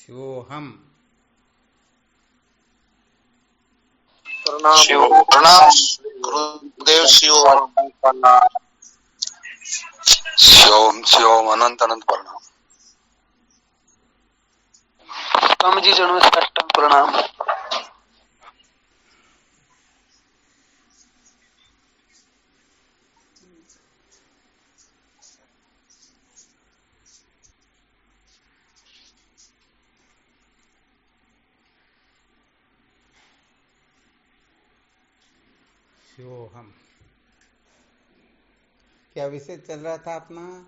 शिवोहम। प्रणाम गुरुदेव। शिवम शिवम अनंत अनंत प्रणाम। स्वामी जी जनो साष्टांग प्रणाम। शिवोहम। क्या विषय चल रहा था अपना?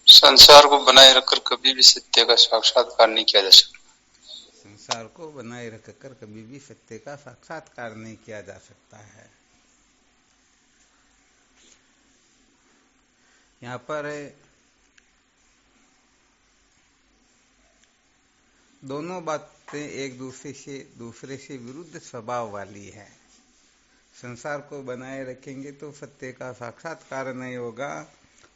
संसार को बनाए रखकर कभी भी सत्य का साक्षात्कार नहीं किया जा सकता। संसार को बनाए रखकर कभी भी सत्य का साक्षात्कार नहीं किया जा सकता है। यहाँ पर दोनों बातें एक दूसरे से विरुद्ध स्वभाव वाली है। संसार को बनाए रखेंगे तो सत्य का साक्षात्कार नहीं होगा,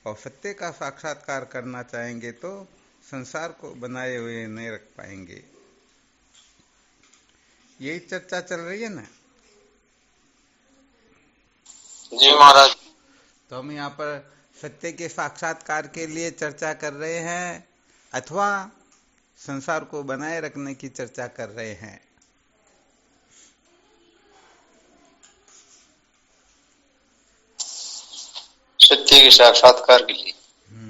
और सत्य का साक्षात्कार करना चाहेंगे तो संसार को बनाए हुए नहीं रख पाएंगे। यही चर्चा चल रही है ना? जी महाराज। तो हम यहाँ पर सत्य के साक्षात्कार के लिए चर्चा कर रहे हैं अथवा संसार को बनाए रखने की चर्चा कर रहे हैं? सत्य के साक्षात्कार के लिए।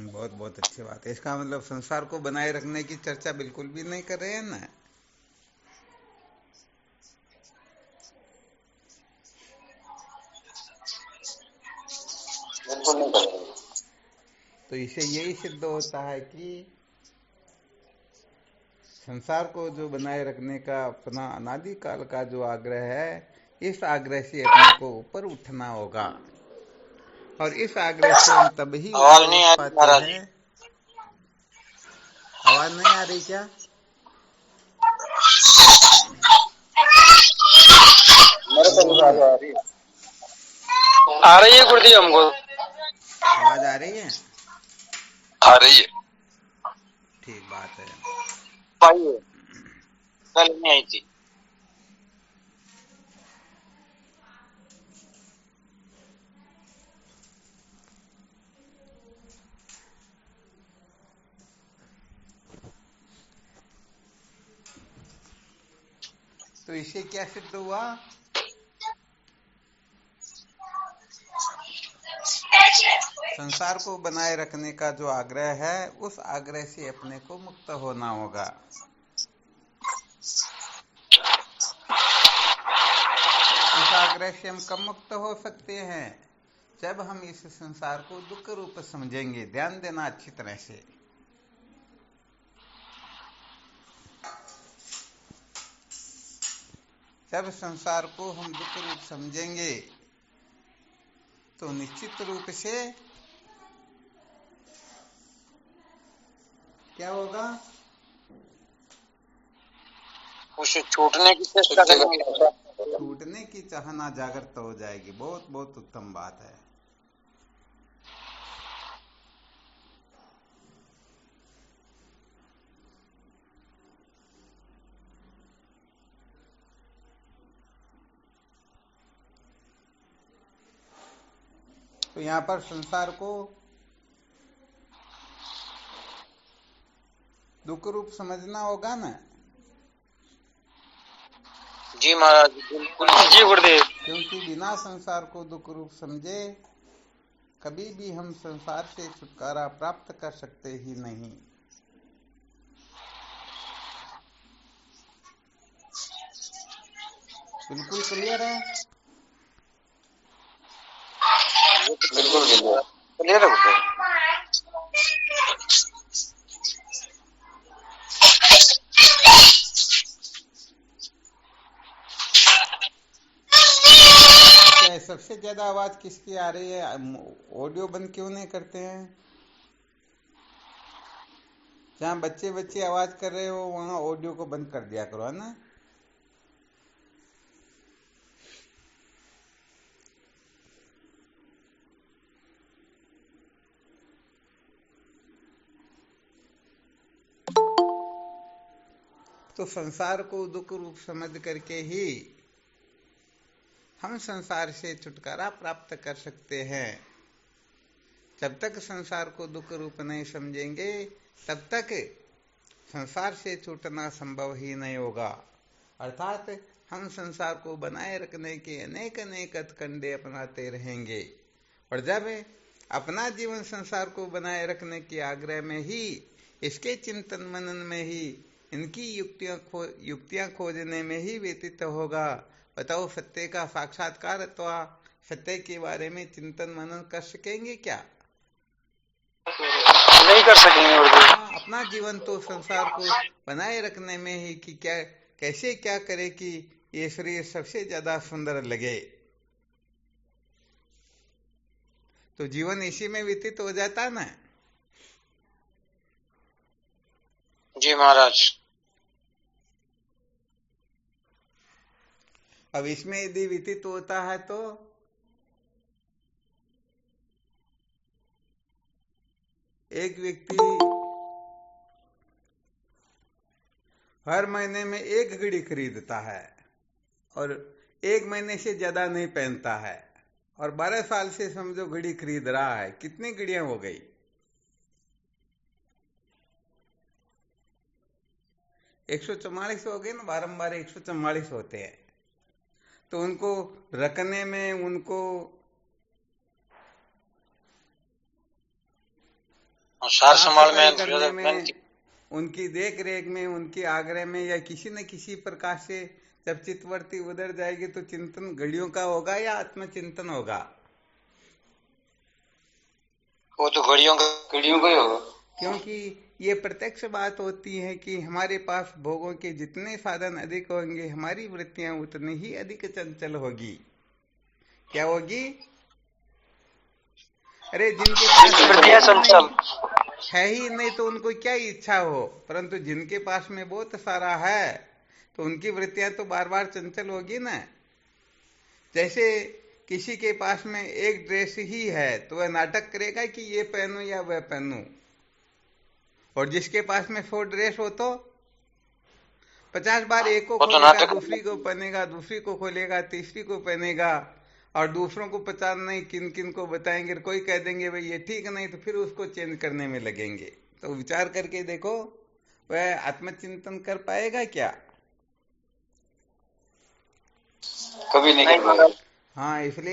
बहुत बहुत अच्छी बात है। इसका मतलब संसार को बनाए रखने की चर्चा बिल्कुल भी नहीं कर रहे हैं ना? बिल्कुल नहीं करेंगे। तो इसे यही सिद्ध होता है कि संसार को जो बनाए रखने का अपना अनादिकाल का जो आग्रह है, इस आग्रह से अपने को ऊपर उठना होगा, और इस आग्रह से हम तभी आवाज ऊपर नहीं उठ आ रही पाते महाराज। हैं। आवाज नहीं आ रही क्या? मेरे को शिवोहम। आवाज आ रही है। आ रही है गुरुदेव हमको। आवाज आ रही है? आ रही है। ठीक बात है। भाई कल नहीं आई थी। तो इससे क्या सिद्ध हुआ? संसार को बनाए रखने का जो आग्रह है, उस आग्रह से अपने को मुक्त होना होगा। इस आग्रह से हम कब मुक्त हो सकते हैं? जब हम इस संसार को दुख रूप समझेंगे। ध्यान देना अच्छी तरह से। जब संसार को हम दुख रूप समझेंगे तो निश्चित रूप से क्या होगा? उसे छूटने की चेष्टा करेंगे। छूटने की चाहना जागृत हो जाएगी। बहुत बहुत उत्तम बात है। तो यहाँ पर संसार को दुख रूप समझना होगा ना? जी महाराज बिल्कुल। जी गुरुदेव। क्योंकि बिना संसार को दुख रूप समझे कभी भी हम संसार से छुटकारा प्राप्त कर सकते ही नहीं। बिल्कुल क्लियर है? बिल्कुल क्लियर है गुरुदेव। क्या सबसे ज्यादा आवाज किसकी आ रही है? ऑडियो बंद क्यों नहीं करते हैं? जहाँ बच्चे बच्चे आवाज कर रहे हो वहाँ ऑडियो को बंद कर दिया करो, है ना? तो संसार को दुख रूप समझ करके ही हम संसार से छुटकारा प्राप्त कर सकते हैं। जब तक संसार को दुख रूप नहीं समझेंगे तब तक संसार से छूटना संभव ही नहीं होगा। अर्थात हम संसार को बनाए रखने के अनेक अनेक हथकंडे अपनाते रहेंगे, और जब अपना जीवन संसार को बनाए रखने के आग्रह में ही, इसके चिंतन मनन में ही, इनकी युक्तियां खोजने में ही व्यतीत होगा। बताओ, सत्य का साक्षात्कार अथवा सत्य के बारे में चिंतन मनन कर सकेंगे क्या? नहीं कर सकेंगे। अपना जीवन तो संसार को बनाए रखने में ही कि क्या कैसे क्या करे कि ये शरीर सबसे ज्यादा सुंदर लगे, तो जीवन इसी में व्यतीत हो जाता ना। जी महाराज। अब इसमें यदि व्यतीत होता है तो एक व्यक्ति हर महीने में एक घड़ी खरीदता है और एक महीने से ज्यादा नहीं पहनता है, और 12 साल से समझो घड़ी खरीद रहा है। कितनी घड़ियां हो गई? 144 हो गए ना, बारंबार 144 होते हैं। तो उनको रखने में, उनको सार संभाल करने में, उनकी देख रेख में, उनके आग्रह में, या किसी न किसी प्रकार से जब चित्तवृत्ति उधर जाएगी तो चिंतन घड़ियों का होगा या आत्मचिंतन होगा? वो तो घड़ियों का ही होगा, क्योंकि ये प्रत्यक्ष बात होती है कि हमारे पास भोगों के जितने साधन अधिक होंगे, हमारी वृत्तियां उतनी ही अधिक चंचल होगी। क्या होगी? अरे जिनके पास चंचल है ही नहीं तो उनको क्या इच्छा हो, परंतु जिनके पास में बहुत सारा है तो उनकी वृत्तियां तो बार बार चंचल होगी ना। जैसे किसी के पास में एक ड्रेस ही है तो वह नाटक करेगा कि ये पहनूं या वह पहनूं, और जिसके पास में 100 ड्रेस हो तो 50 बार एक को खोलेगा, दूसरी को पहनेगा, दूसरी को खोलेगा, तीसरी को पहनेगा, और दूसरों को 50 नहीं किन किन को बताएंगे। कोई कह देंगे भाई ये ठीक नहीं, तो फिर उसको चेंज करने में लगेंगे। तो विचार करके देखो, वह आत्मचिंतन कर पाएगा क्या? कभी नहीं कर पाएगा। हाँ, इसलिए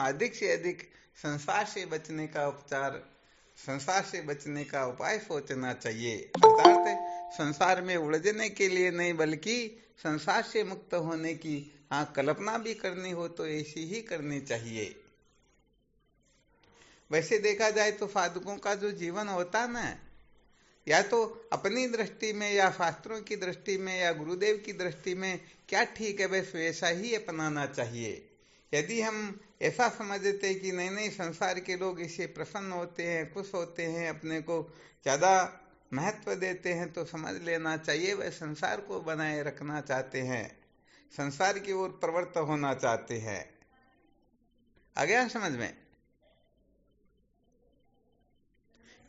अधिक से अधिक संसार से बचने का उपचार, संसार से बचने का उपाय सोचना चाहिए। अर्थात संसार में उलझने के लिए नहीं, बल्कि संसार से मुक्त होने की कल्पना भी करनी हो तो ऐसी ही करनी चाहिए। वैसे देखा जाए तो साधकों का जो जीवन होता ना, या तो अपनी दृष्टि में या शास्त्रों की दृष्टि में या गुरुदेव की दृष्टि में क्या ठीक है, बस वैसा ही अपनाना चाहिए। यदि हम ऐसा समझते कि नहीं नहीं संसार के लोग इससे प्रसन्न होते हैं, खुश होते हैं, अपने को ज्यादा महत्व देते हैं, तो समझ लेना चाहिए वह संसार को बनाए रखना चाहते हैं, संसार की ओर प्रवृत्त होना चाहते हैं। आ गया समझ में?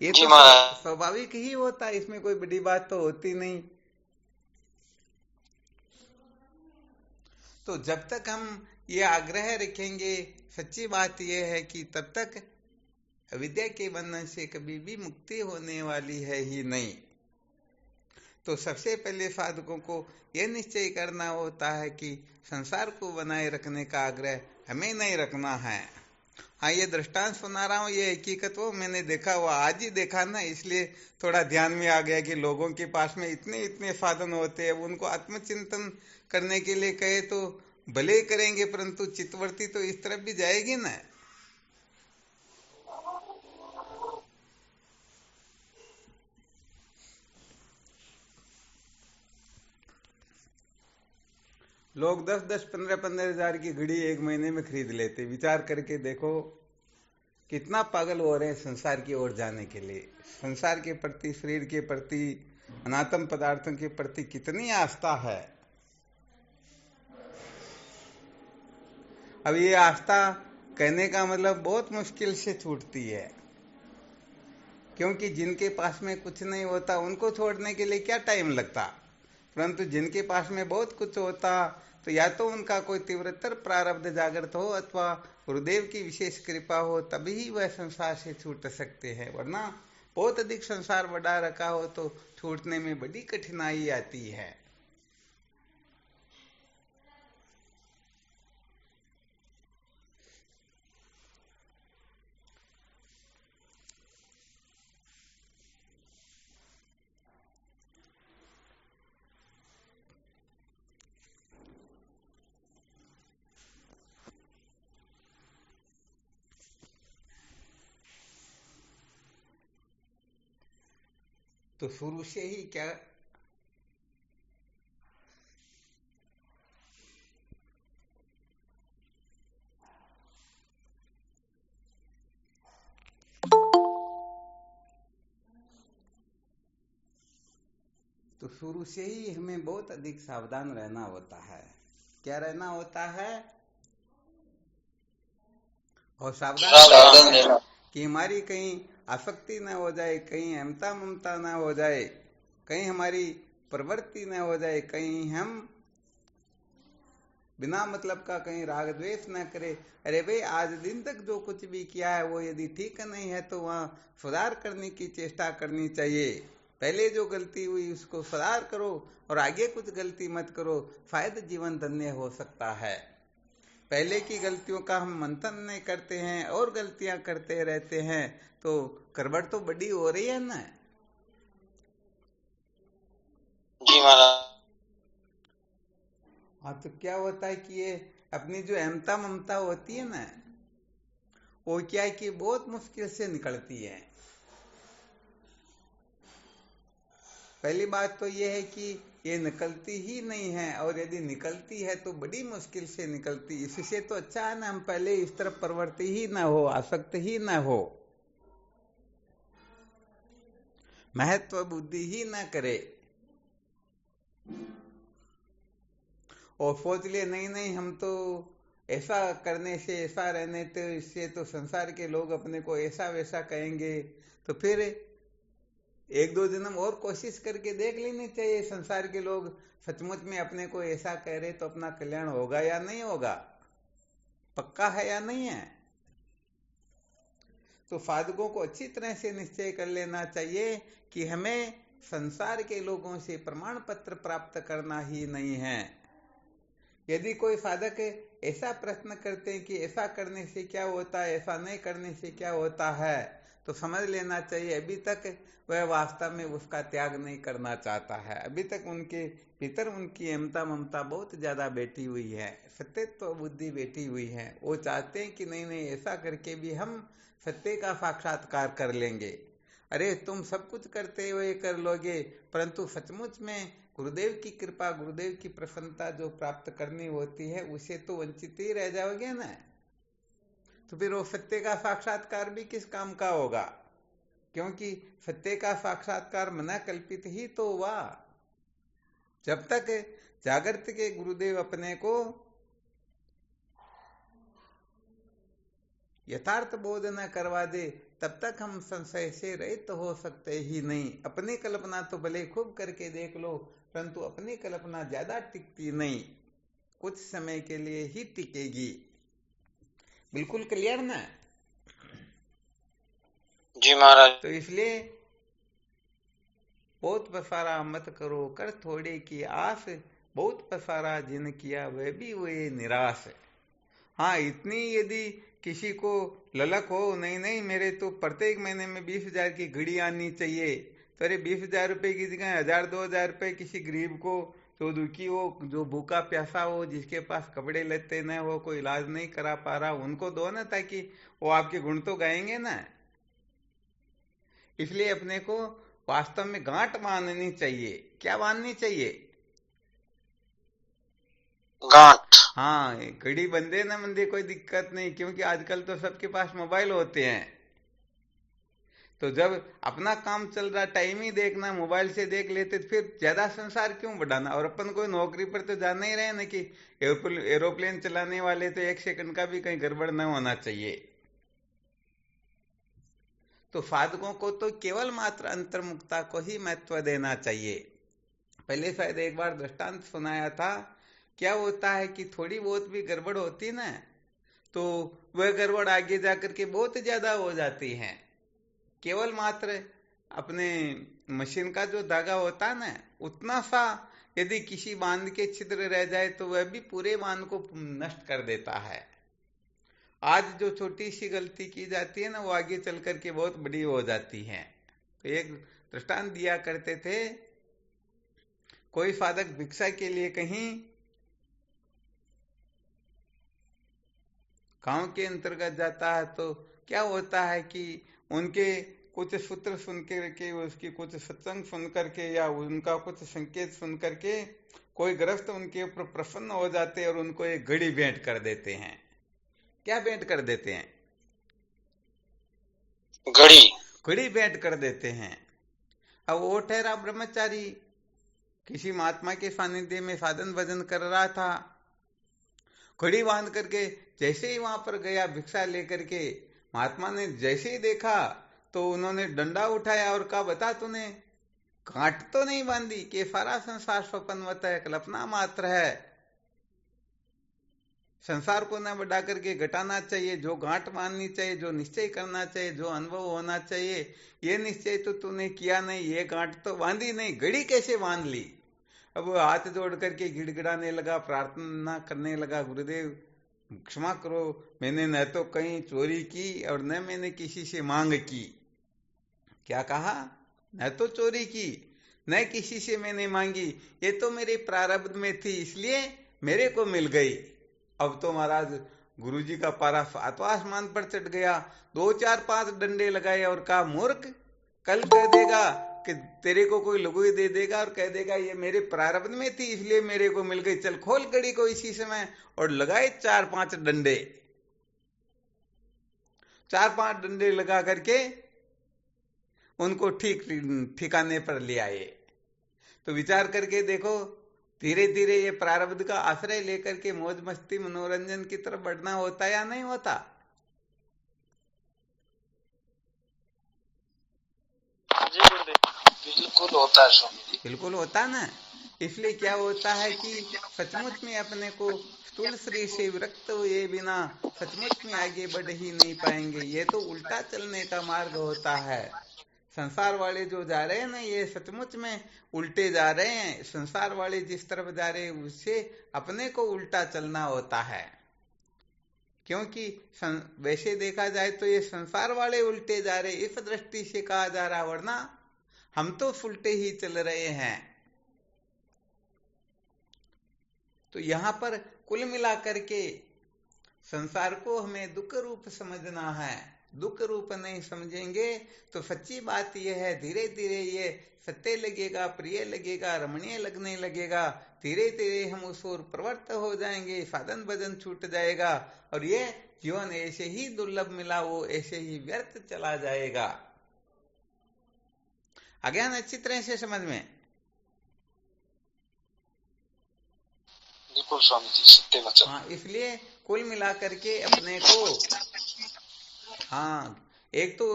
ये तो स्वाभाविक ही होता है, इसमें कोई बड़ी बात तो होती नहीं। तो जब तक हम ये आग्रह रखेंगे, सच्ची बात यह है कि तब तक अविद्या के बंधन से कभी भी मुक्ति होने वाली है ही नहीं। तो सबसे पहले साधकों को यह निश्चय करना होता है कि संसार को बनाए रखने का आग्रह हमें नहीं रखना है। हाँ, ये दृष्टांत सुना रहा हूँ, ये हकीकत वो मैंने देखा हुआ, आज ही देखा ना, इसलिए थोड़ा ध्यान में आ गया कि लोगों के पास में इतने इतने साधन होते हैं, उनको आत्मचिंतन करने के लिए कहे तो भले ही करेंगे, परंतु चित्तवृत्ति तो इस तरफ भी जाएगी ना। लोग 10-10, 15-15 हजार की घड़ी एक महीने में खरीद लेते। विचार करके देखो कितना पागल हो रहे हैं संसार की ओर जाने के लिए। संसार के प्रति, शरीर के प्रति, अनात्म पदार्थों के प्रति कितनी आस्था है। अब ये आस्था कहने का मतलब बहुत मुश्किल से छूटती है। क्योंकि जिनके पास में कुछ नहीं होता उनको छोड़ने के लिए क्या टाइम लगता, परंतु जिनके पास में बहुत कुछ होता तो या तो उनका कोई तीव्रतर प्रारब्ध जागृत हो अथवा गुरुदेव की विशेष कृपा हो, तभी ही वह संसार से छूट सकते हैं। वरना बहुत अधिक संसार बढ़ा रखा हो तो छूटने में बड़ी कठिनाई आती है। तो शुरू से ही क्या तो शुरू से ही हमें बहुत अधिक सावधान रहना होता है। क्या रहना होता है? और सावधान रहना कि हमारी कहीं आसक्ति न हो जाए, कहीं अहमता ममता न हो जाए, कहीं हमारी प्रवृत्ति न हो जाए, कहीं हम बिना मतलब का कहीं राग द्वेष न करे। अरे भाई, आज दिन तक जो कुछ भी किया है वो यदि ठीक नहीं है तो वहाँ सुधार करने की चेष्टा करनी चाहिए। पहले जो गलती हुई उसको सुधार करो और आगे कुछ गलती मत करो, शायद जीवन धन्य हो सकता है। पहले की गलतियों का हम मंथन नहीं करते हैं और गलतियां करते रहते हैं तो गड़बड़ तो बड़ी हो रही है ना। जी महाराज। हाँ, तो क्या होता है कि ये अपनी जो अहमता ममता होती है ना, वो क्या है कि बहुत मुश्किल से निकलती है। पहली बात तो ये है कि ये निकलती ही नहीं है, और यदि निकलती है तो बड़ी मुश्किल से निकलती। इससे तो अच्छा है ना हम पहले इस तरफ प्रवृत्ति ही ना हो, आसक्त ही ना हो, महत्व बुद्धि ही ना करे और सोच लिए नहीं नहीं हम तो ऐसा करने से, ऐसा रहने तो इससे तो संसार के लोग अपने को ऐसा वैसा कहेंगे। तो फिर एक दो जन्म और कोशिश करके देख लेनी चाहिए, संसार के लोग सचमुच में अपने को ऐसा कह रहे तो अपना कल्याण होगा या नहीं होगा, पक्का है या नहीं है। तो साधकों को अच्छी तरह से निश्चय कर लेना चाहिए कि हमें संसार के लोगों से प्रमाण पत्र प्राप्त करना ही नहीं है। यदि कोई साधक ऐसा प्रश्न करते हैं कि ऐसा करने से क्या होता है, ऐसा नहीं करने से क्या होता है, तो समझ लेना चाहिए अभी तक वह वास्तव में उसका त्याग नहीं करना चाहता है। अभी तक उनके भीतर उनकी अहमता ममता बहुत ज्यादा बैठी हुई है, सत्यत्व बुद्धि बैठी हुई है। वो चाहते हैं कि नहीं नहीं ऐसा करके भी हम सत्य का साक्षात्कार कर लेंगे। अरे तुम सब कुछ करते हुए कर लोगे, परंतु सचमुच में गुरुदेव की कृपा, गुरुदेव की प्रसन्नता जो प्राप्त करनी होती है उसे तो वंचित ही रह जाओगे ना। तो फिर वो सत्य का साक्षात्कार भी किस काम का होगा, क्योंकि सत्य का साक्षात्कार मना कल्पित ही तो हुआ। जब तक जागृत के गुरुदेव अपने को यथार्थ बोध न करवा दे तब तक हम संशय से रहित तो हो सकते ही नहीं। अपनी कल्पना तो भले खूब करके देख लो, परंतु अपनी कल्पना ज्यादा टिकती नहीं, कुछ समय के लिए ही टिकेगी। बिल्कुल क्लियर ना? जी महाराज। तो इसलिए बहुत पसारा मत करो कर थोड़े की आस, बहुत पसारा जिन किया वह भी हुए निराश। हाँ, इतनी यदि किसी को ललक हो, नहीं नहीं मेरे तो प्रत्येक महीने में 20,000 की घड़ी आनी चाहिए, तो अरे 20,000 रुपए की जगह 1,000-2,000 रुपए किसी गरीब को जो दुखी हो, जो भूखा प्यासा हो, जिसके पास कपड़े लेते न हो, कोई इलाज नहीं करा पा रहा, उनको दो ना, ताकि वो आपके गुण तो गाएंगे ना। इसलिए अपने को वास्तव में गांठ बांधनी चाहिए। क्या बांधनी चाहिए? गांठ। हाँ, घड़ी बंधे ना बंधे कोई दिक्कत नहीं, क्योंकि आजकल तो सबके पास मोबाइल होते हैं। तो जब अपना काम चल रहा टाइम ही देखना, मोबाइल से देख लेते तो फिर ज्यादा संसार क्यों बढ़ाना। और अपन कोई नौकरी पर तो जाना ही रहे ना कि एरोप्लेन चलाने वाले तो 1 सेकंड का भी कहीं गड़बड़ न होना चाहिए। तो साधकों को तो केवल मात्र अंतर्मुखता को ही महत्व देना चाहिए। पहले शायद एक बार दृष्टांत सुनाया था। क्या होता है कि थोड़ी बहुत भी गड़बड़ होती ना, तो वह गड़बड़ आगे जाकर के बहुत ज्यादा हो जाती है। केवल मात्र अपने मशीन का जो धागा होता है ना, उतना सा यदि किसी बांध के छिद्र रह जाए तो वह भी पूरे बांध को नष्ट कर देता है। आज जो छोटी सी गलती की जाती है ना, वो आगे चल करके बहुत बड़ी हो जाती है। तो एक दृष्टांत दिया करते थे, कोई साधक भिक्षा के लिए कहीं गांव के अंतर्गत जाता है, तो क्या होता है कि उनके कुछ सूत्र सुन करके, उसकी कुछ सत्संग सुन करके या उनका कुछ संकेत सुन करके कोई गृहस्थ उनके ऊपर प्रसन्न हो जाते हैं और उनको एक घड़ी भेंट कर देते हैं। क्या भेंट कर देते हैं? घड़ी भेंट कर देते हैं। अब वो ठहरा ब्रह्मचारी, किसी महात्मा के सानिध्य में साधन भजन कर रहा था। घड़ी बांध करके जैसे ही वहां पर गया भिक्षा लेकर के, महात्मा ने जैसे ही देखा तो उन्होंने डंडा उठाया और कहा, बता तूने गांठ तो नहीं बांधी कि सारा संसार स्वप्नवत है, कल्पना मात्र है। संसार को न बढ़ा करके घटाना चाहिए, जो गांठ बांधनी चाहिए, जो निश्चय करना चाहिए, जो अनुभव होना चाहिए, ये निश्चय तो तूने किया नहीं, ये गांठ तो बांधी नहीं, घड़ी कैसे बांध ली? अब वो हाथ जोड़ करके गिड़गिड़ाने लगा, प्रार्थना करने लगा, गुरुदेव क्षमा करो, मैंने न तो कहीं चोरी की और न मैंने किसी से मांग की। क्या कहा? न तो चोरी की, न किसी से मैंने मांगी, ये तो मेरे प्रारब्ध में थी, इसलिए मेरे को मिल गई। अब तो महाराज गुरुजी का पारा सातवां आसमान पर चढ़ गया। 2 4 5 डंडे लगाए और कहा, मूर्ख, कल कह देगा कि तेरे को कोई लुगुई दे देगा और कह देगा ये मेरे प्रारब्ध में थी इसलिए मेरे को मिल गई। चल खोल घड़ी को इसी समय, और लगाए 4 5 डंडे। 4 5 डंडे लगा करके उनको ठीक ठिकाने पर ले आए। तो विचार करके देखो, धीरे धीरे ये प्रारब्ध का आश्रय लेकर के मौज मस्ती मनोरंजन की तरफ बढ़ना होता या नहीं होता? जी बिल्कुल होता है स्वामी, बिल्कुल होता ना। इसलिए क्या होता है कि सचमुच में अपने को स्थूल शरीर से विरक्त हुए बिना सचमुच में आगे बढ़ ही नहीं पाएंगे। ये तो उल्टा चलने का मार्ग होता है। संसार वाले जो जा रहे हैं ना, ये सचमुच में उल्टे जा रहे हैं। संसार वाले जिस तरफ जा रहे हैं उससे अपने को उल्टा चलना होता है। क्योंकि वैसे देखा जाए तो ये संसार वाले उल्टे जा रहे, इस दृष्टि से कहा जा रहा, वरना हम तो उल्टे ही चल रहे हैं। तो यहां पर कुल मिलाकर के संसार को हमें दुख रूप समझना है। दुख रूप नहीं समझेंगे तो सच्ची बात यह है, धीरे धीरे ये सत्य लगेगा, प्रिय लगेगा, रमणीय लगने लगेगा। धीरे धीरे हम उस ओर प्रवृत्त हो जाएंगे, साधन भजन छूट जाएगा और ये जीवन ऐसे ही दुर्लभ मिला वो ऐसे ही व्यर्थ चला जाएगा। आ गया ना अच्छी तरह से समझ में? बिल्कुल स्वामी जी, सत्य वचन। हाँ, इसलिए कुल मिलाकर के अपने को, हाँ, एक तो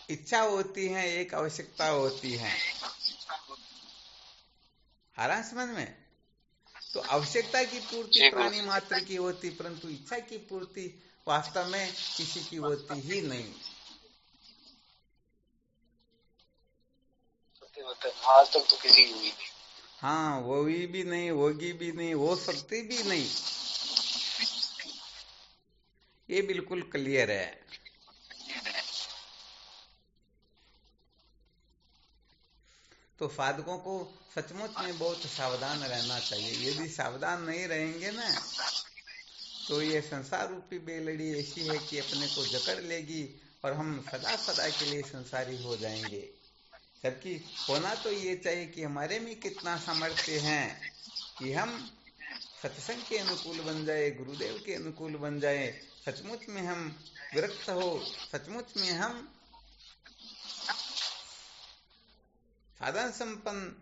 इच्छा होती है, एक आवश्यकता होती है। हारा समझ में? तो आवश्यकता की पूर्ति प्राणी मात्र की होती, परंतु इच्छा की पूर्ति वास्तव में किसी की होती ही नहीं। आज तक तो किसी की हुई नहीं। हाँ, वो भी नहीं, होगी भी नहीं, हो सकती भी नहीं। ये बिल्कुल क्लियर है। तो साधकों को सचमुच में बहुत सावधान रहना चाहिए। यदि सावधान नहीं रहेंगे ना, तो ये संसार रूपी बेलड़ी ऐसी है कि अपने को जकड़ लेगी और हम सदा सदा के लिए संसारी हो जाएंगे। जबकि होना तो ये चाहिए कि हमारे में कितना सामर्थ्य है कि हम सत्संग के अनुकूल बन जाए, गुरुदेव के अनुकूल बन जाए, सचमुच में हम विरक्त हो, सचमुच में हम साधन संपन्न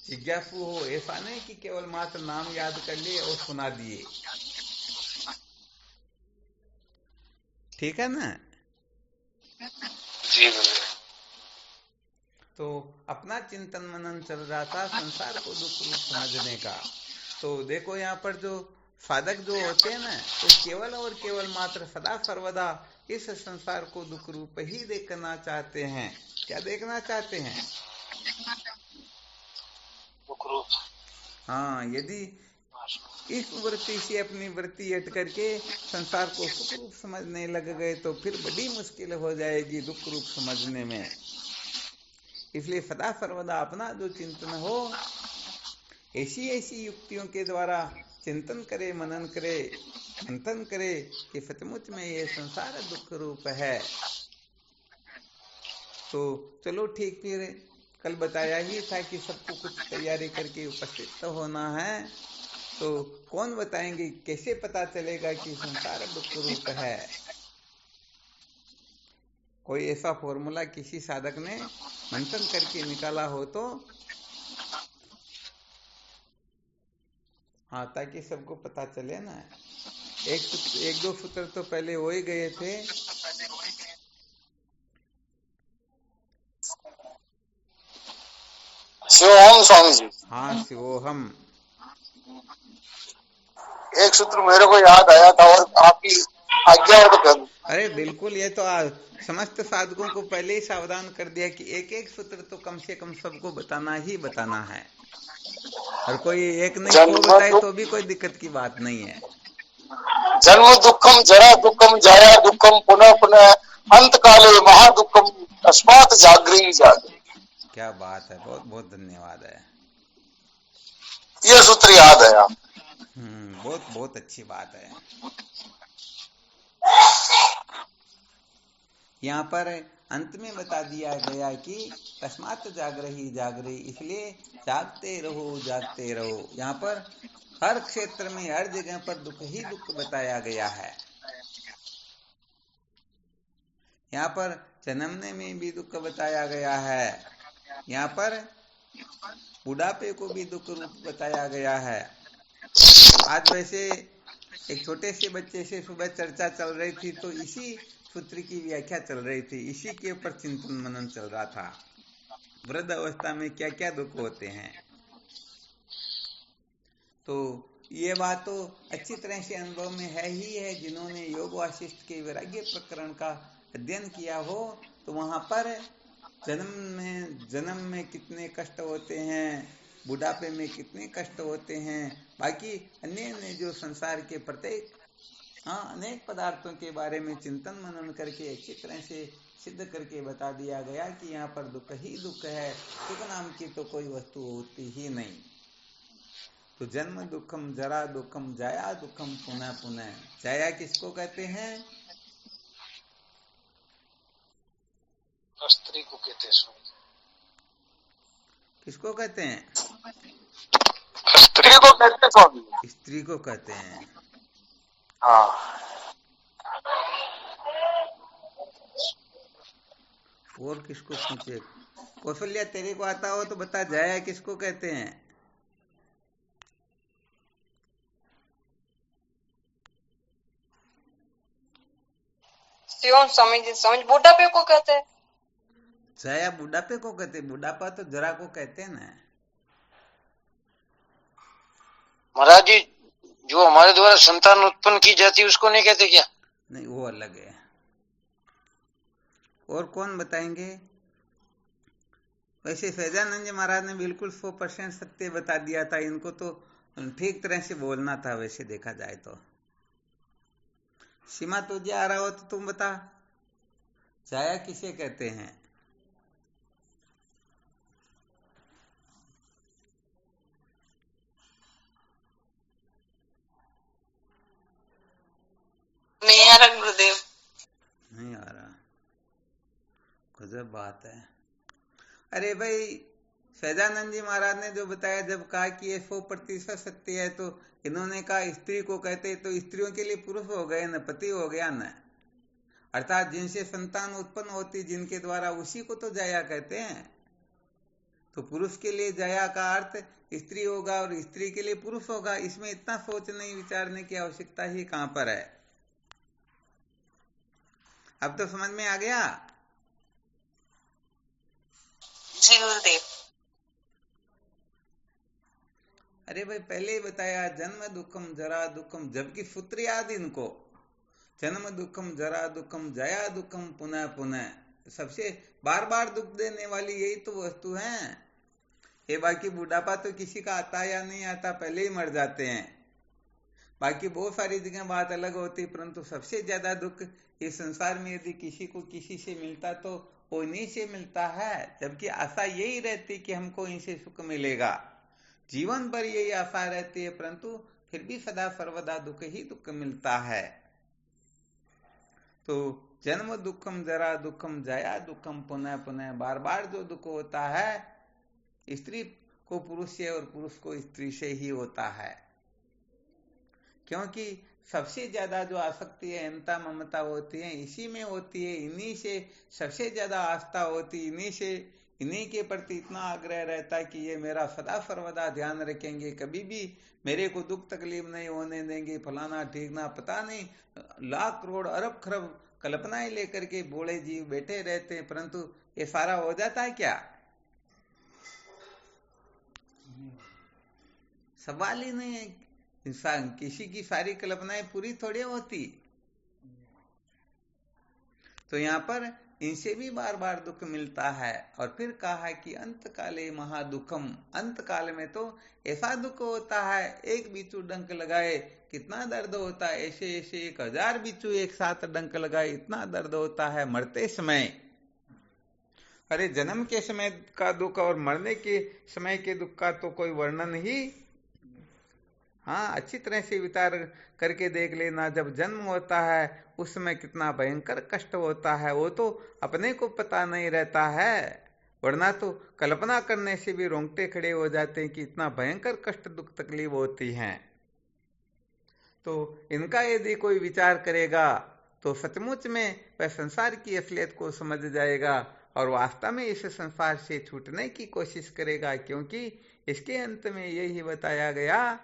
जिज्ञासु हो। ऐसा नहीं कि केवल मात्र नाम याद कर लिए और सुना दिए। ठीक है ना? जी गुरुदेव। तो अपना चिंतन मनन चल रहा था संसार को दुख रूप समझने का। तो देखो यहाँ पर जो साधक जो होते हैं ना, वो केवल और केवल मात्र सदा सर्वदा इस संसार को दुख रूप ही देखना चाहते हैं। क्या देखना चाहते हैं? दुख रूप। हाँ, यदि इस वृत्ति से अपनी वृत्ति हट करके संसार को सुख रूप समझने लग गए तो फिर बड़ी मुश्किल हो जाएगी दुख रूप समझने में। इसलिए सदा सर्वदा अपना जो चिंतन हो, ऐसी ऐसी युक्तियों के द्वारा चिंतन करे, मनन करे, मंथन करे कि सचमुच में ये संसार दुख रूप है। तो चलो ठीक, फिर कल बताया ही था कि सबको कुछ तैयारी करके उपस्थित तो होना है। तो कौन बताएंगे, कैसे पता चलेगा कि संसार दुख रूप है? कोई ऐसा फॉर्मूला किसी साधक ने मंथन करके निकाला हो तो? हाँ, ताकि सबको पता चले ना। एक दो सूत्र तो पहले हो ही गए थे। शिवोहम स्वामी जी। हाँ, शिवोहम। एक सूत्र मेरे को याद आया था और आपकी आज्ञा है तो कर दूं। अरे बिल्कुल, ये तो समस्त साधकों को पहले ही सावधान कर दिया कि एक एक सूत्र तो कम से कम सबको बताना ही बताना है। और कोई एक नहीं सौ बताए तो भी कोई दिक्कत की बात नहीं है। जन्म दुखम जरा दुखम जाया दुखम पुनः पुनः अंत काले महादुखम तस्मात् जागृहि जागृहि। क्या बात है, बहुत बहुत धन्यवाद है। ये सूत्र याद है आप? बहुत बहुत अच्छी बात है। यहाँ पर अंत में बता दिया गया कि तस्मात् जागृहि जागृहि, इसलिए जागते रहो। यहाँ पर हर क्षेत्र में हर जगह पर दुख ही दुख बताया गया है। यहाँ पर जन्मने में भी दुख बताया गया है, यहाँ पर बुढ़ापे को भी दुख रूप बताया गया है। आज वैसे एक छोटे से बच्चे से सुबह चर्चा चल रही थी तो इसी सूत्र की व्याख्या चल रही थी, इसी के ऊपर चिंतन मनन चल रहा था। वृद्ध अवस्था में क्या क्या दुख होते हैं। तो ये बात तो अच्छी तरह से अनुभव में है ही है। जिन्होंने योग वासिष्ठ के वैराग्य प्रकरण का अध्ययन किया हो तो वहां पर जन्म में कितने कष्ट होते हैं, बुढ़ापे में कितने कष्ट होते हैं, बाकी अन्य जो संसार के प्रत्येक अनेक पदार्थों के बारे में चिंतन मनन करके अच्छी तरह से सिद्ध करके बता दिया गया कि यहाँ पर दुख ही दुख है, सुख नाम की तो कोई वस्तु होती ही नहीं। तो जन्म दुखम जरा दुखम जाया दुखम पुनः पुनः। जाया किसको कहते हैं? स्त्री को कहते हैं स्वामी। किसको कहते हैं? स्त्री को कहते हैं स्वामी। स्त्री को कहते हैं। हाँ। और किसको पूछे? कौशल्या, तेरे को आता हो तो बता, जाया किसको कहते हैं? समझ बुढ़ापे को कहते हैं। जाया बुढ़ापे को कहते हैं। बुढ़ापा तो जरा को कहते हैं ना महाराज जी। जो हमारे द्वारा संतान उत्पन्न की जाती है उसको नहीं कहते क्या? नहीं, वो अलग है। और कौन बताएंगे? वैसे सहजानंद जी महाराज ने बिल्कुल 100% सत्य बता दिया था। इनको तो ठीक तरह से बोलना था वैसे देखा जाए तो। सीमा, तुझे आ रहा हो तो तुम बता, जाया किसे कहते हैं? नहीं आ रहा गुरुदेव, नहीं आ रहा। गजब बात है। अरे भाई, सहजानंद जी महाराज ने जो बताया, जब कहा कि ये 100% सत्य है तो इन्होंने कहा स्त्री को कहते, तो स्त्रियों के लिए पुरुष हो गए न, पति हो गया न, अर्थात जिनसे संतान उत्पन्न होती जिनके द्वारा, उसी को तो जाया कहते हैं। तो पुरुष के लिए जाया का अर्थ स्त्री होगा और स्त्री के लिए पुरुष होगा। इसमें इतना सोचने विचारने की आवश्यकता ही कहां पर है। अब तो समझ में आ गया। जी गुरुदेव। अरे भाई पहले ही बताया, जन्म दुखम जरा दुखम, जबकि सूत्र याद इनको, जन्म दुखम जरा दुखम जया दुखम पुनः पुनः, सबसे बार बार दुख देने वाली यही तो वस्तु है। ये बाकी बुढ़ापा तो किसी का आता या नहीं आता, पहले ही मर जाते हैं। बाकी बहुत सारी जगह बात अलग होती, परंतु सबसे ज्यादा दुख इस संसार में यदि किसी को किसी से मिलता तो वो इन्हीं से मिलता है, जबकि आशा यही रहती कि हमको इनसे सुख मिलेगा, जीवन भर यही आशा रहती है, परंतु फिर भी सदा सर्वदा दुख ही दुख मिलता है। तो जन्म दुखम जरा दुखम जया दुखम पुनः पुनः, बार बार जो दुख होता है स्त्री को पुरुष से और पुरुष को स्त्री से ही होता है, क्योंकि सबसे ज्यादा जो आसक्ति है, अहंता ममता होती है, इसी में होती है, इन्हीं से सबसे ज्यादा आस्था होती, इन्हीं के प्रति इतना आग्रह रहता है कि ये मेरा सदा सर्वदा ध्यान रखेंगे, कभी भी मेरे को दुख तकलीफ नहीं होने देंगे, फलाना ठीक ना, पता नहीं लाख करोड़ अरब खरब कल्पनाएं लेकर के बोले जीव बैठे रहते हैं, परंतु ये सारा हो जाता है क्या? सवाल ही नहीं है। इंसान किसी की सारी कल्पनाएं पूरी थोड़ी होती। तो यहाँ पर इनसे भी बार बार दुख मिलता है, और फिर कहा है कि अंत काले महादुखम, अंत काल में तो ऐसा दुख होता है, एक बिच्छू डंक लगाए कितना दर्द होता है, ऐसे ऐसे 1000 बिच्छू एक साथ डंक लगाए इतना दर्द होता है मरते समय। अरे जन्म के समय का दुख और मरने के समय के दुख का तो कोई वर्णन ही, हाँ अच्छी तरह से विचार करके देख लेना। जब जन्म होता है उस समय कितना भयंकर कष्ट होता है, वो तो अपने को पता नहीं रहता है, वरना तो कल्पना करने से भी रोंगटे खड़े हो जाते हैं कि इतना भयंकर कष्ट दुख तकलीफ होती हैं। तो इनका यदि कोई विचार करेगा तो सचमुच में वह संसार की असलियत को समझ जाएगा और वास्तव में इस संसार से छूटने की कोशिश करेगा, क्योंकि इसके अंत में यही बताया गया,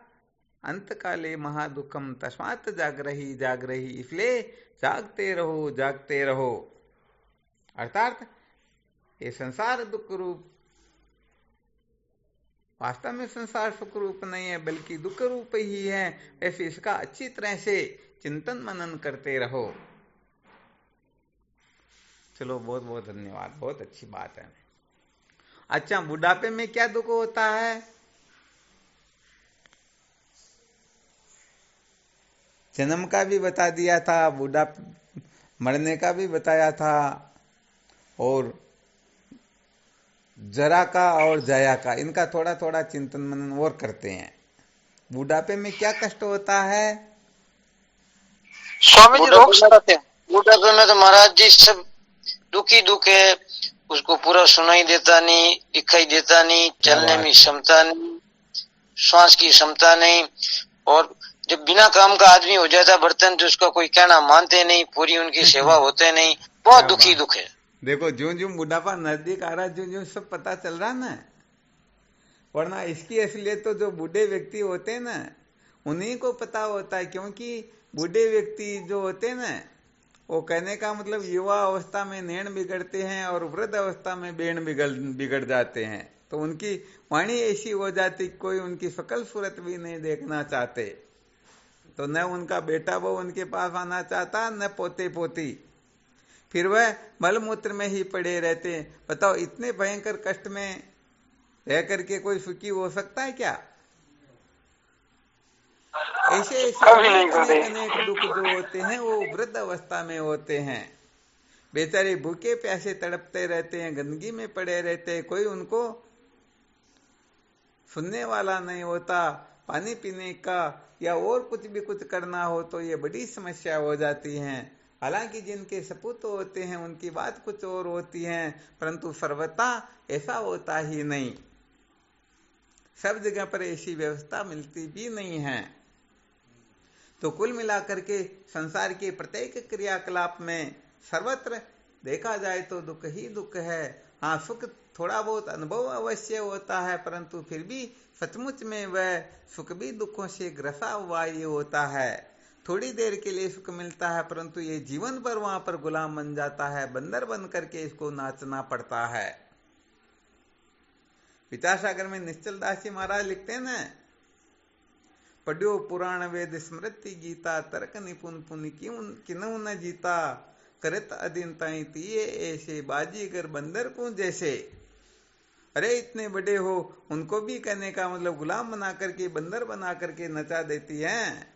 अंत काले महादुखम तस्मात् जागरही जागरही, इसलिए जागते रहो जागते रहो। अर्थात ये संसार दुख रूप, वास्तव में संसार सुख रूप नहीं है बल्कि दुख रूप ही है, ऐसे इसका अच्छी तरह से चिंतन मनन करते रहो। चलो बहुत बहुत धन्यवाद, बहुत अच्छी बात है। अच्छा, बुढ़ापे में क्या दुख होता है? जन्म का भी बता दिया था, बुढ़ापे मरने का भी बताया था, और जरा का और जया का, इनका थोड़ा थोड़ा चिंतन मनन और करते हैं। बुढ़ापे में क्या कष्ट होता है? स्वामी जी रोक सकते हैं। बुढ़ापे में तो महाराज जी सब दुखी दुख है, उसको पूरा सुनाई देता नहीं, दिखाई देता नहीं, चलने में क्षमता नहीं, श्वास की क्षमता नहीं, और जब बिना काम का आदमी हो जाता बर्तन तो उसका कोई कहना मानते नहीं, पूरी उनकी सेवा होते नहीं, बहुत दुखी दुख है। देखो ज्यों ज्यों बुढ़ापा नजदीक आ रहा, ज्यों ज्यों सब पता चल रहा ना, वरना इसकी असलियत तो जो बूढ़े व्यक्ति होते हैं ना उन्हीं को पता होता है, क्योंकि बूढ़े व्यक्ति जो होते हैं ना, वो कहने का मतलब युवा अवस्था में नैण बिगड़ते हैं और वृद्ध अवस्था में बेण बिगड़ जाते हैं, तो उनकी वाणी ऐसी हो जाती कोई उनकी शकल सूरत भी नहीं देखना चाहते, तो न उनका बेटा वो उनके पास आना चाहता, न पोते पोती, फिर वह मलमूत्र में ही पड़े रहते हैं। बताओ इतने भयंकर कष्ट में रह करके कोई सुखी हो सकता है क्या? ऐसे ऐसे अनेक दुख जो होते हैं वो वृद्ध अवस्था में होते हैं। बेचारे भूखे प्यासे तड़पते रहते हैं, गंदगी में पड़े रहते हैं, कोई उनको सुनने वाला नहीं होता, पानी पीने का या और कुछ करना हो तो ये बड़ी समस्या हो जाती है। हालांकि जिनके सपूत होते हैं उनकी बात कुछ और होती है, परंतु सर्वथा ऐसा होता ही नहीं, सब जगह पर ऐसी व्यवस्था मिलती भी नहीं है। तो कुल मिलाकर के संसार के प्रत्येक क्रियाकलाप में सर्वत्र देखा जाए तो दुख ही दुख है। हाँ, सुख थोड़ा बहुत अनुभव अवश्य होता है, परंतु फिर भी सचमुच में वह सुख भी दुखों से ग्रसा हुआ ही होता है। थोड़ी देर के लिए सुख मिलता है, परंतु ये जीवन पर वहां पर गुलाम बन जाता है, बंदर बन करके इसको नाचना पड़ता है। विचार सागर में निश्चल दास जी महाराज लिखते हैं ना, पढ़्यो पुराण वेद स्मृति गीता तर्क निपुण पुनि किन्हु न जीता, करत अधीन ताई तिये ऐसे बाजीगर बंदर को जैसे। अरे इतने बड़े हो, उनको भी कहने का मतलब गुलाम बना करके, बंदर बना करके नचा देती हैं।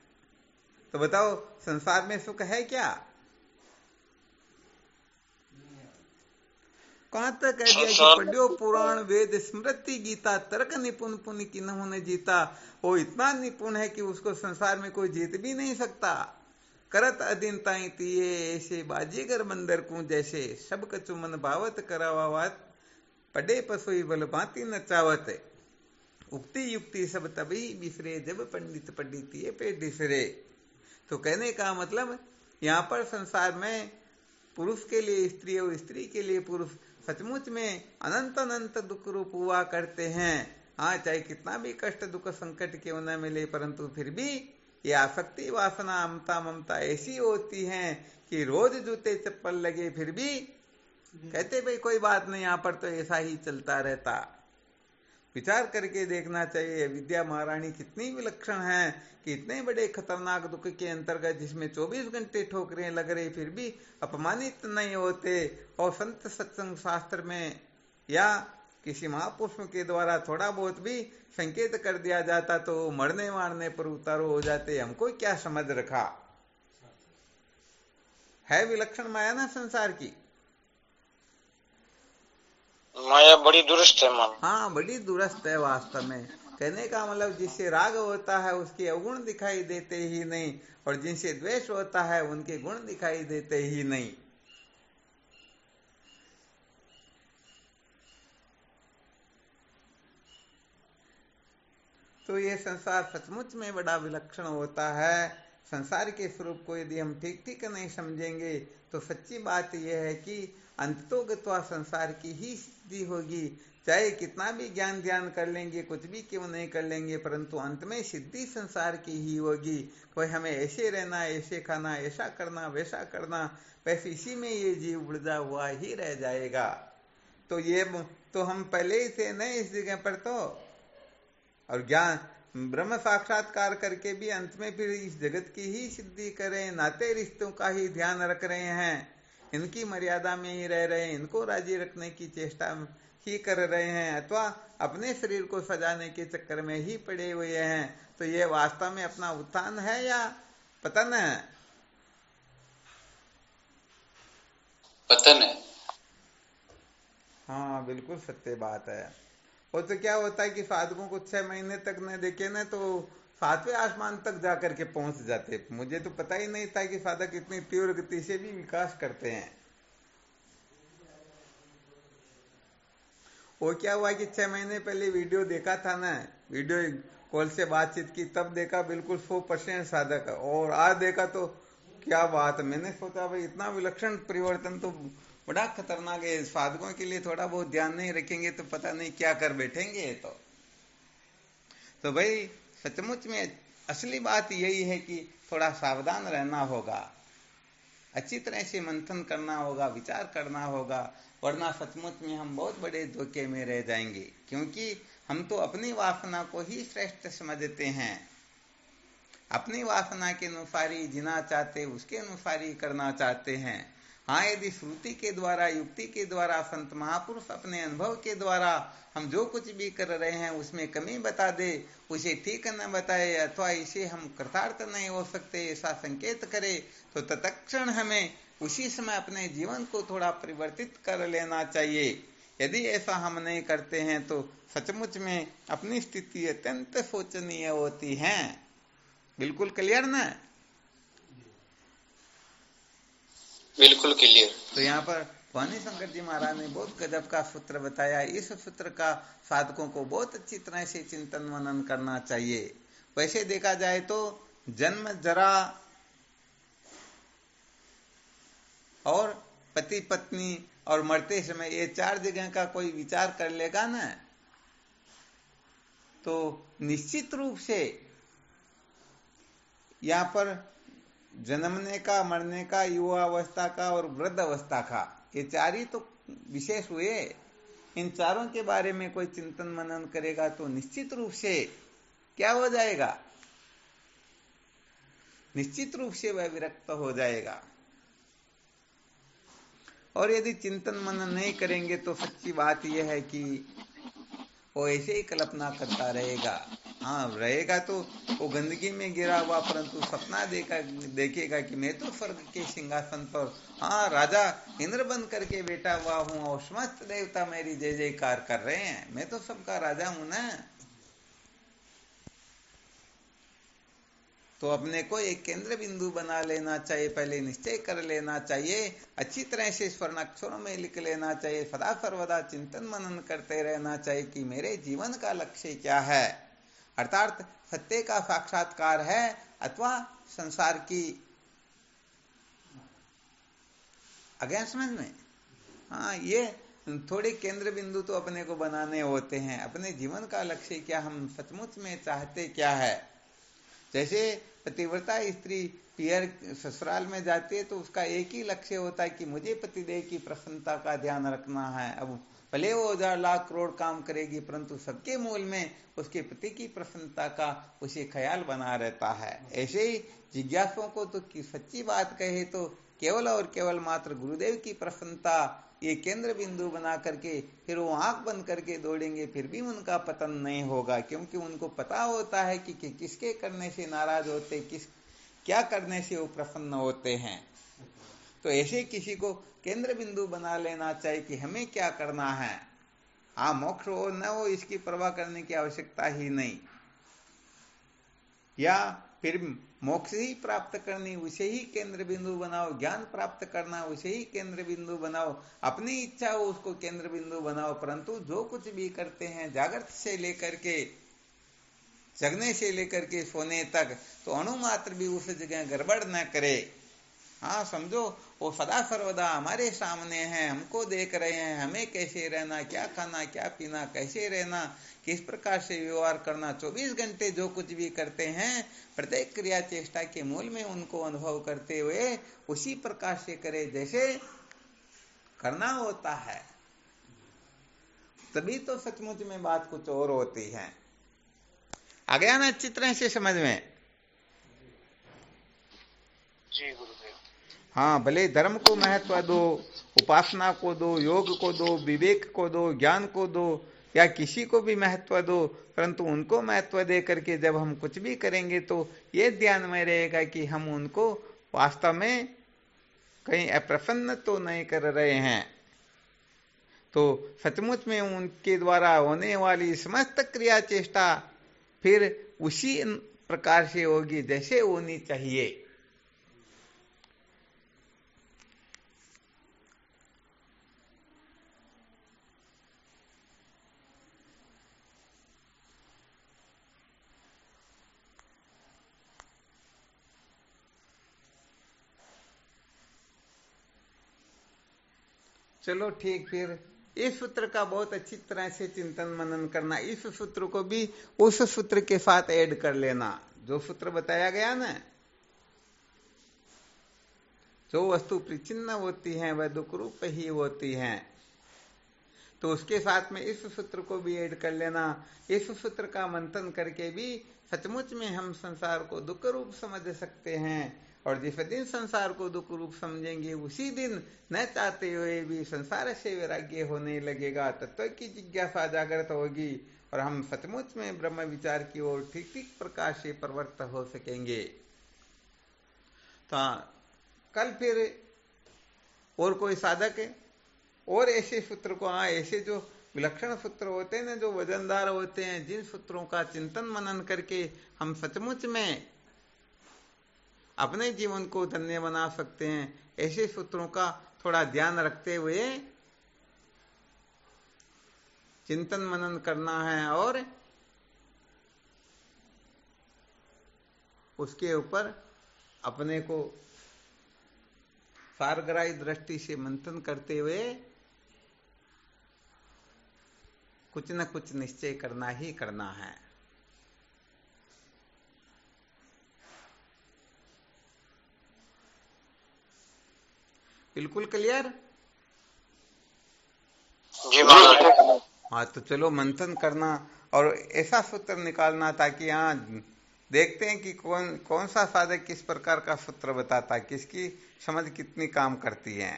तो बताओ संसार में सुख है क्या? कहां तक कह दिया कि पढ़्यो पुराण वेद स्मृति गीता तर्क निपुण पुनि किन्हु न जीता। वो इतना निपुण है कि उसको संसार में कोई जीत भी नहीं सकता। करत अधीन ताई तिये ऐसे बाजीगर बंदर को जैसे, सब कछु मन भावत करावावत पढ़े पसोई बल भांति नचावत। उक्ति युक्ति सब तभी बिसरे जब पंडित पंडित पे डिसरे। तो कहने का मतलब यहाँ पर संसार में पुरुष के लिए स्त्री और स्त्री के लिए पुरुष सचमुच में अनंत अनंत दुख रूप हुआ करते हैं। हाँ, चाहे कितना भी कष्ट दुख संकट क्यों न मिले, परंतु फिर भी ये आसक्ति वासना ममता ममता ऐसी होती है कि रोज जूते चप्पल लगे फिर भी कहते भाई कोई बात नहीं, यहाँ पर तो ऐसा ही चलता रहता। विचार करके देखना चाहिए विद्या महारानी कितनी विलक्षण है कि इतने बड़े खतरनाक दुख के अंतर्गत, जिसमें 24 घंटे ठोकरें लग रही, फिर भी अपमानित नहीं होते। और संत सत्संग शास्त्र में या किसी महापुरुष के द्वारा थोड़ा बहुत भी संकेत कर दिया जाता तो मरने मारने पर उतारो हो जाते। हमको क्या समझ रखा है? विलक्षण माया ना संसार की, माया बड़ी दुरुस्त है मन। हाँ, बड़ी दुरुस्त है वास्तव में। कहने का मतलब जिससे राग होता है उसके अवगुण दिखाई देते ही नहीं, और जिनसे द्वेष होता है उनके गुण दिखाई देते ही नहीं। तो ये संसार सचमुच में बड़ा विलक्षण होता है। संसार के स्वरूप को यदि हम ठीक ठीक नहीं समझेंगे तो सच्ची बात यह है कि अंततोगत्वा संसार की ही सिद्धि होगी। चाहे कितना भी ज्ञान ध्यान कर लेंगे, कुछ भी क्यों नहीं कर लेंगे, परंतु अंत में सिद्धि संसार की ही होगी। कोई हमें ऐसे रहना, ऐसे खाना, ऐसा करना, वैसा करना, वैसे इसी में ये जीव उलझा हुआ ही रह जाएगा। तो ये तो हम पहले ही थे न इस जगह पर। तो और ज्ञान ब्रह्म साक्षात्कार करके भी अंत में फिर इस जगत की ही सिद्धि करें, नाते रिश्तों का ही ध्यान रख रहे हैं, इनकी मर्यादा में ही रह रहे हैं, इनको राजी रखने की चेष्टा ही कर रहे हैं, अथवा अपने शरीर को सजाने के चक्कर में ही पड़े हुए हैं। तो ये वास्तव में अपना उत्थान है या पतन है? पतन है। हाँ, बिल्कुल सत्य बात है। वो तो क्या होता है कि साधकों को 6 महीने तक न देखे न तो 7वें आसमान तक जाकर के पहुंच जाते। मुझे तो पता ही नहीं था कि साधक इतनी तीव्र गति से भी विकास करते हैं। वो क्या हुआ कि 6 महीने पहले वीडियो देखा था ना, वीडियो कॉल से बातचीत की, तब देखा बिल्कुल 100% साधक, और आज देखा तो क्या बात। मैंने सोचा भाई इतना विलक्षण परिवर्तन तो बड़ा खतरनाक है। साधकों के लिए थोड़ा बहुत ध्यान नहीं रखेंगे तो पता नहीं क्या कर बैठेंगे। तो भाई सचमुच में असली बात यही है कि थोड़ा सावधान रहना होगा, अच्छी तरह से मंथन करना होगा, विचार करना होगा, वरना सचमुच में हम बहुत बड़े धोखे में रह जाएंगे। क्योंकि हम तो अपनी वासना को ही श्रेष्ठ समझते हैं, अपनी वासना के अनुसार ही जीना चाहते, उसके अनुसार ही करना चाहते हैं। हाँ, यदि श्रुति के द्वारा, युक्ति के द्वारा, संत महापुरुष अपने अनुभव के द्वारा हम जो कुछ भी कर रहे हैं उसमें कमी बता दे, उसे ठीक न बताए, अथवा इसे हम कृतार्थ नहीं हो सकते ऐसा संकेत करे, तो तत्क्षण हमें उसी समय अपने जीवन को थोड़ा परिवर्तित कर लेना चाहिए। यदि ऐसा हम नहीं करते हैं तो सचमुच में अपनी स्थिति अत्यंत शोचनीय होती है। बिल्कुल क्लियर ना? बिल्कुल क्लियर। तो यहाँ पर स्वामी शंकर जी महाराज ने बहुत गजब का सूत्र बताया। इस सूत्र का साधकों को बहुत अच्छी तरह से चिंतन मनन करना चाहिए। वैसे देखा जाए तो जन्म, जरा और पति पत्नी और मरते समय, ये 4 जगह का कोई विचार कर लेगा ना, तो निश्चित रूप से यहाँ पर जन्मने का, मरने का, युवा अवस्था का और वृद्ध अवस्था का, ये 4 ही तो विशेष हुए। इन चारों के बारे में कोई चिंतन मनन करेगा तो निश्चित रूप से क्या हो जाएगा, निश्चित रूप से वह विरक्त हो जाएगा। और यदि चिंतन मनन नहीं करेंगे तो सच्ची बात यह है कि वो ऐसे ही कल्पना करता रहेगा। हाँ रहेगा तो वो गंदगी में गिरा हुआ, परंतु सपना देखेगा कि मैं तो स्वर्ग के सिंहासन पर हाँ राजा इंद्र बन करके बैठा हुआ हूँ और समस्त देवता मेरी जय जयकार कर रहे हैं, मैं तो सबका राजा हूं ना। तो अपने को एक केंद्र बिंदु बना लेना चाहिए, पहले निश्चय कर लेना चाहिए, अच्छी तरह से स्वर्ण अक्षरों में लिख लेना चाहिए, सदा सर्वदा चिंतन मनन करते रहना चाहिए कि मेरे जीवन का लक्ष्य क्या है, अर्थात सत्य का साक्षात्कार है अथवा संसार की। आ गया समझ में? हाँ, ये थोड़े केंद्र बिंदु तो अपने को बनाने होते हैं। अपने जीवन का लक्ष्य क्या, हम सचमुच में चाहते क्या है। जैसे पतिव्रता स्त्री पियर ससुराल में जाती है तो उसका एक ही लक्ष्य होता है कि मुझे पतिदेव की प्रसन्नता का ध्यान रखना है। अब भले वो 1000 लाख करोड़ काम करेगी, परंतु सबके मूल में उसके पति की प्रसन्नता का उसे ख्याल बना रहता है। ऐसे ही जिज्ञासुओं को तो की सच्ची बात कहे तो केवल और केवल मात्र गुरुदेव की प्रसन्नता ये केंद्र बिंदु बना करके फिर वो आंख बंद करके दौड़ेंगे, फिर भी उनका पतन नहीं होगा, क्योंकि उनको पता होता है कि किसके करने से नाराज होते, क्या करने से वो प्रसन्न होते हैं। तो ऐसे किसी को केंद्र बिंदु बना लेना चाहिए कि हमें क्या करना है। हाँ, मोक्ष हो न हो इसकी परवाह करने की आवश्यकता ही नहीं, या फिर मोक्ष ही प्राप्त करनी उसे ही केंद्र बिंदु बनाओ, ज्ञान प्राप्त करना उसे ही केंद्र बिंदु बनाओ, अपनी इच्छा हो उसको केंद्र बिंदु बनाओ। परंतु जो कुछ भी करते हैं जागृत से लेकर के जगने से लेकर के सोने तक, तो अणुमात्र भी उस जगह गड़बड़ न करे। हाँ समझो, वो सदा सर्वदा हमारे सामने हैं, हमको देख रहे हैं, हमें कैसे रहना, क्या खाना क्या पीना, कैसे रहना, किस प्रकार से व्यवहार करना, 24 घंटे जो कुछ भी करते हैं प्रत्येक क्रिया चेष्टा के मूल में उनको अनुभव करते हुए उसी प्रकार से करे जैसे करना होता है। तभी तो सचमुच में बात कुछ और होती है। आ गया ना अच्छी तरह से समझ में? जी गुरुदेव। हाँ, भले धर्म को महत्व दो, उपासना को दो, योग को दो, विवेक को दो, ज्ञान को दो, या किसी को भी महत्व दो, परंतु उनको महत्व दे करके जब हम कुछ भी करेंगे तो ये ध्यान में रहेगा कि हम उनको वास्तव में कहीं अप्रसन्न तो नहीं कर रहे हैं। तो सचमुच में उनके द्वारा होने वाली समस्त क्रिया चेष्टा फिर उसी प्रकार से होगी जैसे होनी चाहिए। चलो ठीक, फिर इस सूत्र का बहुत अच्छी तरह से चिंतन मनन करना। इस सूत्र को भी उस सूत्र के साथ ऐड कर लेना जो सूत्र बताया गया ना। जो वस्तु परिचिन्न होती है वह दुख रूप ही होती है, तो उसके साथ में इस सूत्र को भी ऐड कर लेना। इस सूत्र का मंथन करके भी सचमुच में हम संसार को दुख रूप समझ सकते हैं, और जिस दिन संसार को दुख रूप समझेंगे उसी दिन न चाहते हुए भी संसार से वैराग्य होने लगेगा, तत्व की जिज्ञासा जागृत होगी और हम सचमुच में ब्रह्म विचार की ओर ठीक ठीक प्रकार से प्रवृत्त हो सकेंगे। तो कल फिर और कोई साधक है और ऐसे सूत्र को, हाँ ऐसे जो विलक्षण सूत्र होते हैं ना, जो वजनदार होते हैं, जिन सूत्रों का चिंतन मनन करके हम सचमुच में अपने जीवन को धन्य बना सकते हैं, ऐसे सूत्रों का थोड़ा ध्यान रखते हुए चिंतन मनन करना है और उसके ऊपर अपने को सारग्राही दृष्टि से मंथन करते हुए कुछ न कुछ निश्चय करना ही करना है। बिल्कुल क्लियर? जी महाराज। हाँ, तो चलो मंथन करना और ऐसा सूत्र निकालना ताकि यहाँ देखते हैं कि कौन कौन सा साधक किस प्रकार का सूत्र बताता है, किसकी समझ कितनी काम करती है।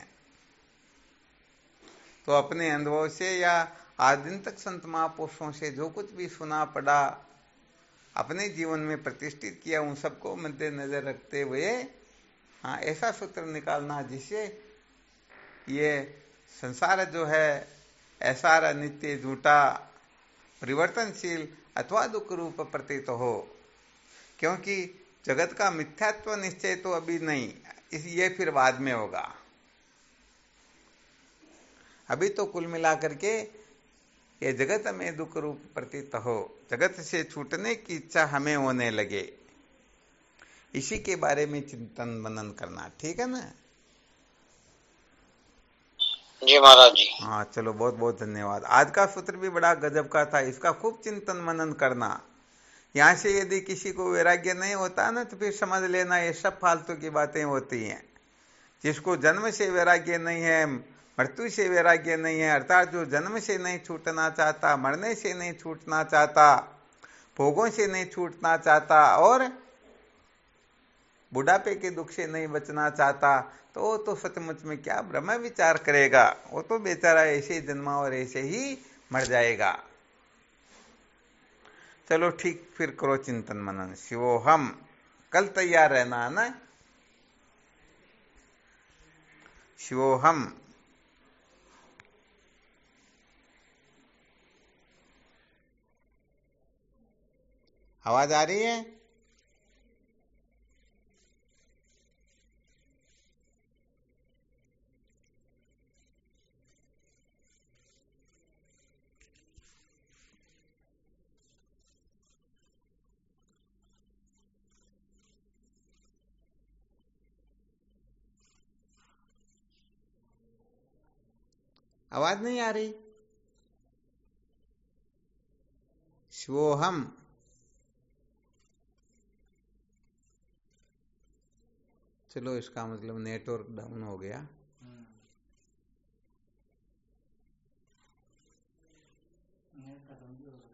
तो अपने अनुभव से या आज दिन तक संत महापुरुषों से जो कुछ भी सुना पड़ा, अपने जीवन में प्रतिष्ठित किया, उन सबको मद्देनजर रखते हुए हाँ ऐसा सूत्र निकालना जिससे ये संसार जो है ऐसा नित्य झूठा परिवर्तनशील अथवा दुख रूप प्रतीत हो, क्योंकि जगत का मिथ्यात्व निश्चय तो अभी नहीं, ये फिर बाद में होगा। अभी तो कुल मिलाकर के ये जगत में दुख रूप प्रतीत हो, जगत से छूटने की इच्छा हमें होने लगे, इसी के बारे में चिंतन मनन करना। ठीक है ना? जी महाराज जी। हाँ चलो, बहुत बहुत धन्यवाद। आज का सूत्र भी बड़ा गजब का था, इसका खूब चिंतन मनन करना। यहाँ से यदि किसी को वैराग्य नहीं होता ना तो फिर समझ लेना ये सब फालतू की बातें होती हैं। जिसको जन्म से वैराग्य नहीं है, मृत्यु से वैराग्य नहीं है, अर्थात जो जन्म से नहीं छूटना चाहता, मरने से नहीं छूटना चाहता, भोगों से नहीं छूटना चाहता और बुढ़ापे के दुख से नहीं बचना चाहता, तो वो तो सचमुच में क्या ब्रह्म विचार करेगा। वो तो बेचारा ऐसे ही जन्मा और ऐसे ही मर जाएगा। चलो ठीक, फिर करो चिंतन मनन। शिवोहम, कल तैयार रहना है ना। शिवोहम। आवाज आ रही है? आवाज नहीं आ रही? शिवोहम। चलो इसका मतलब नेटवर्क डाउन हो गया। नेट खत्म भी हो गया।